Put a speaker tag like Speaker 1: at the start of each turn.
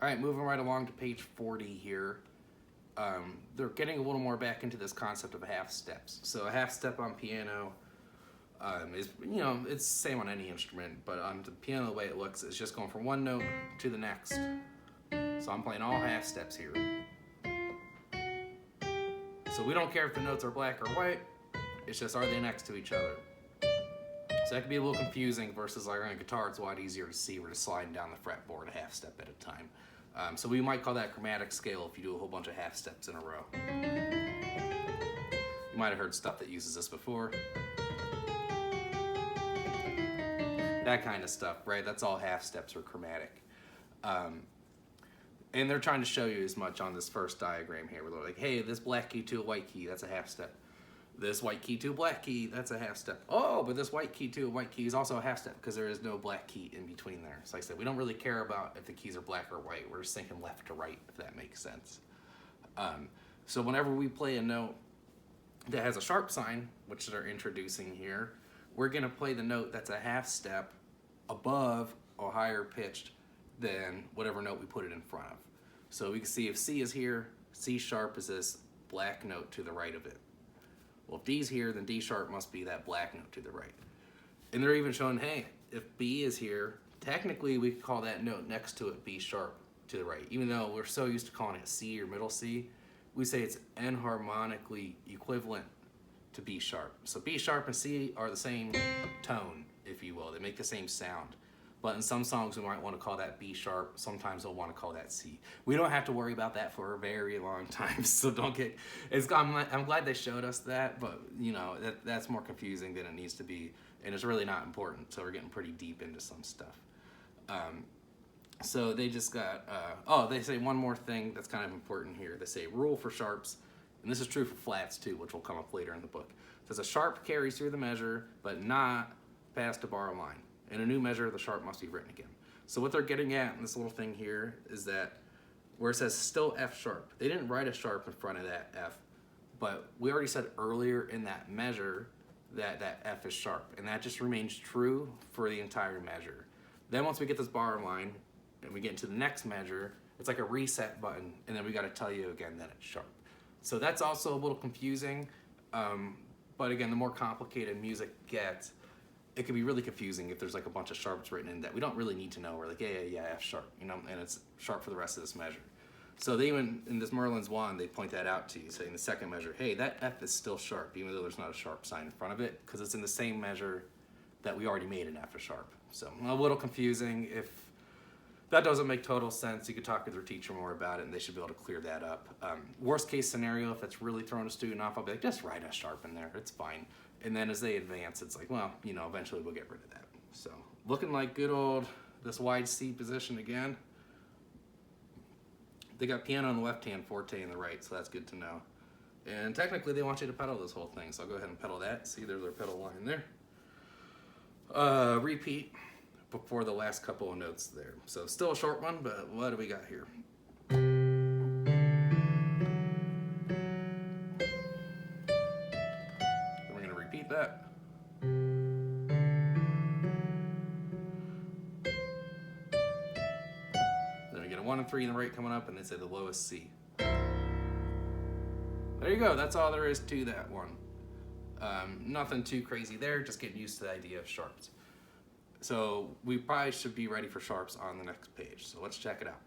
Speaker 1: All right, moving right along to page 40 here. They're getting a little more back into this concept of half steps. So a half step on piano is, it's the same on any instrument, but on the piano, the way it looks is just going from one note to the next. So I'm playing all half steps here. So we don't care if the notes are black or white, it's just are they next to each other. So that can be a little confusing versus like on a guitar, it's a lot easier to see. We're just sliding down the fretboard a half step at a time. So we might call that chromatic scale if you do a whole bunch of half steps in a row. You might have heard stuff that uses this before. That kind of stuff, right? That's all half steps or chromatic. And they're trying to show you as much on this first diagram here, where they're like, hey, this black key to a white key, that's a half step. This white key to a black key, that's a half step. Oh, but this white key to a white key is also a half step because there is no black key in between there. So like I said, we don't really care about if the keys are black or white. We're just thinking left to right, if that makes sense. So whenever we play a note that has a sharp sign, which they're introducing here, we're gonna play the note that's a half step above or higher pitched than whatever note we put it in front of. So we can see if C is here, C sharp is this black note to the right of it. Well, if D's here, then D sharp must be that black note to the right. And they're even showing, hey, if B is here, technically we could call that note next to it B sharp to the right. Even though we're so used to calling it C or middle C, we say it's enharmonically equivalent to B sharp. So B sharp and C are the same tone, if you will. They make the same sound. But in some songs we might want to call that B sharp. Sometimes we'll want to call that C. We don't have to worry about that for a very long time. So don't get. I'm glad they showed us that, but that's more confusing than it needs to be, and it's really not important. So we're getting pretty deep into some stuff. So they just got. They say one more thing that's kind of important here. They say rule for sharps, and this is true for flats too, which will come up later in the book. It says a sharp carries through the measure, but not past a bar line. In a new measure, the sharp must be written again. So what they're getting at in this little thing here is that where it says still F sharp, they didn't write a sharp in front of that F, but we already said earlier in that measure that that F is sharp, and that just remains true for the entire measure. Then once we get this bar line and we get into the next measure, it's like a reset button, and then we got to tell you again that it's sharp. So that's also a little confusing, but again, the more complicated music gets, it can be really confusing if there's like a bunch of sharps written in that we don't really need to know. We're like, yeah, F sharp, and it's sharp for the rest of this measure. So they even, in this Merlins 1, they point that out to you, saying the second measure, hey, that F is still sharp, even though there's not a sharp sign in front of it, because it's in the same measure that we already made an F a sharp. So a little confusing. If that doesn't make total sense, you could talk with your teacher more about it, and they should be able to clear that up. Worst case scenario, if that's really throwing a student off, I'll be like, just write a sharp in there, it's fine. And then as they advance, it's like, well, eventually we'll get rid of that. So looking like good old, this wide C position again. They got piano on the left hand, forte in the right, so that's good to know. And technically they want you to pedal this whole thing, so I'll go ahead and pedal that. See, there's their pedal line there. Repeat before the last couple of notes there. So still a short one, but what do we got here? That. Then we get a 1 and 3 in the right coming up, and they say the lowest C. There you go, that's all there is to that one. Nothing too crazy there, just getting used to the idea of sharps. So we probably should be ready for sharps on the next page, so let's check it out.